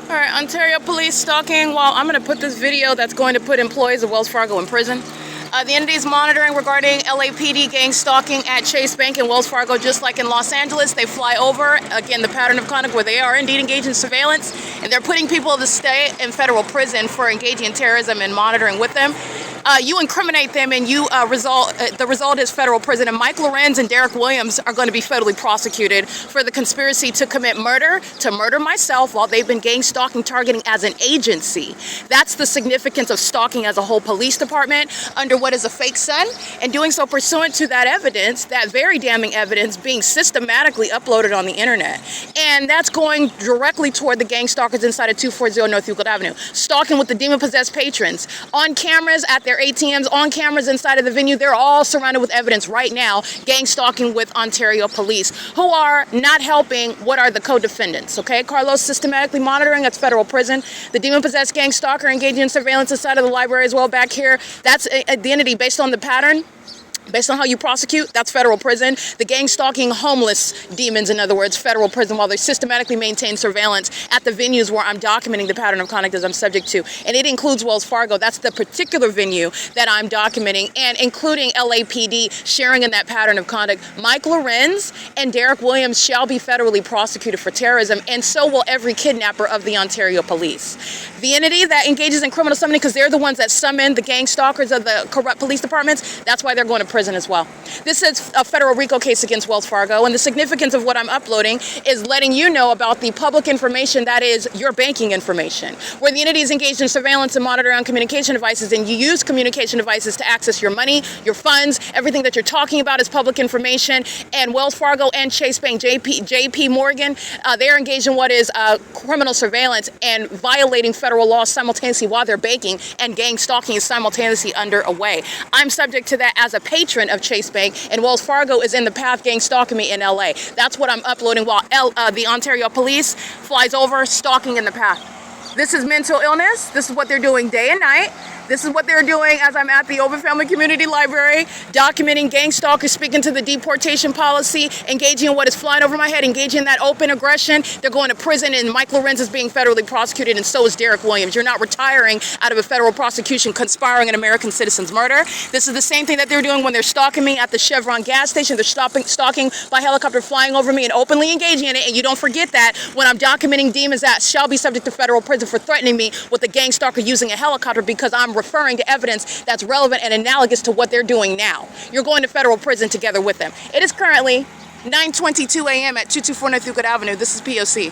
All right, Ontario police stalking. Well, I'm going to put this video that's going to put employees of Wells Fargo in prison. The entities monitoring regarding LAPD gang stalking at Chase Bank in Wells Fargo, just like in Los Angeles. They fly over, again, the pattern of conduct where they are indeed engaged in surveillance, and they're putting people of the state in federal prison for engaging in terrorism and monitoring with them. You incriminate them, and the result is federal prison. And Mike LORENZ and Derek Williams are going to be federally prosecuted for the conspiracy to commit murder, to murder myself while they've been gang stalking, targeting as an agency. That's the significance of stalking as a whole police department under what is a fake sun, and doing so pursuant to that evidence, that very damning evidence being systematically uploaded on the internet. And that's going directly toward the gang stalkers inside of 240 North Euclid Avenue. Stalking with the demon-possessed patrons. On cameras at their ATMs, on cameras inside of the venue. They're all surrounded with evidence right now, gang stalking with Ontario police, who are not helping what are the co-defendants, okay? Carlos systematically monitoring, that's federal prison. The demon-possessed gang stalker engaging in surveillance inside of the library as well back here. That's the entity based on the pattern. Based on how you prosecute, that's federal prison. The gang stalking homeless demons, in other words, federal prison, while they systematically maintain surveillance at the venues where I'm documenting the pattern of conduct as I'm subject to. And it includes Wells Fargo. That's the particular venue that I'm documenting, and including LAPD sharing in that pattern of conduct. Mike LORENZ and Derek Williams shall be federally prosecuted for terrorism, and so will every kidnapper of the Ontario police. The entity that engages in criminal summoning, because they're the ones that summon the gang stalkers of the corrupt police departments, that's why they're going to prison as well. This is a federal RICO case against Wells Fargo, and the significance of what I'm uploading is letting you know about the public information that is your banking information, where the entity is engaged in surveillance and monitoring on communication devices, and you use communication devices to access your money, your funds, everything that you're talking about is public information. And Wells Fargo and Chase Bank, JP Morgan, they're engaged in what is criminal surveillance and violating federal law simultaneously while they're banking, and gang stalking is simultaneously underway. I'm subject to that as a patron of Chase Bank, and Wells Fargo is in the path gang stalking me in LA. That's what I'm uploading while the Ontario police flies over, stalking in the path. This is mental illness. This is what they're doing day and night. This is what they're doing as I'm at the Open Family Community Library, documenting gang stalkers, speaking to the deportation policy, engaging in what is flying over my head, engaging in that open aggression. They're going to prison, and Mike LORENZ is being federally prosecuted, and so is Derek Williams. You're not retiring out of a federal prosecution conspiring an American citizen's murder. This is the same thing that they're doing when they're stalking me at the Chevron gas station. They're stalking by helicopter, flying over me and openly engaging in it. And you don't forget that when I'm documenting demons that shall be subject to federal prison for threatening me with a gang stalker using a helicopter, because I'm referring to evidence that's relevant and analogous to what they're doing now. You're going to federal prison together with them. It is currently 9:22 a.m. at 224 North Euclid Avenue. This is P.O.C.